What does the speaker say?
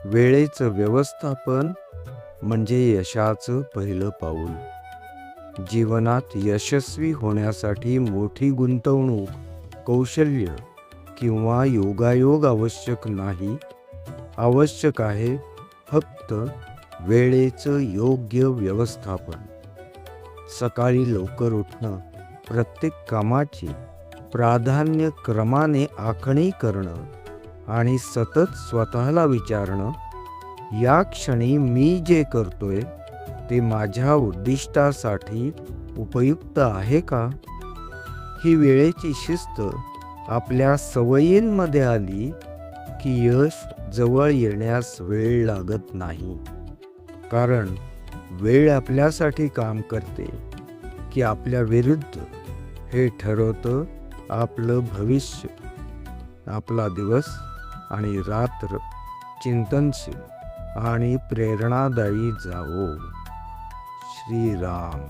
वेळेचं व्यवस्थापन म्हणजे यशाचं पहिलं पाऊल. जीवनात यशस्वी होण्यासाठी मोठी गुंतवणूक, कौशल्य किंवा योगायोग आवश्यक नाही. आवश्यक आहे फक्त वेळेचं योग्य व्यवस्थापन. सकाळी लवकर उठणं, प्रत्येक कामाची प्राधान्यक्रमाने आखणी करणं आणि सतत स्वतःला विचारणं, या क्षणी मी जे करतोय ते माझ्या उद्दिष्टासाठी उपयुक्त आहे का? ही वेळेची शिस्त आपल्या सवयींमध्ये आली की यश जवळ येण्यास वेळ लागत नाही. कारण वेळ आपल्यासाठी काम करते की आपल्या विरुद्ध हे ठरवतं आपलं भविष्य. आपला दिवस आणि रात्र चिंतनशील आणि प्रेरणादायी जावो. श्रीराम.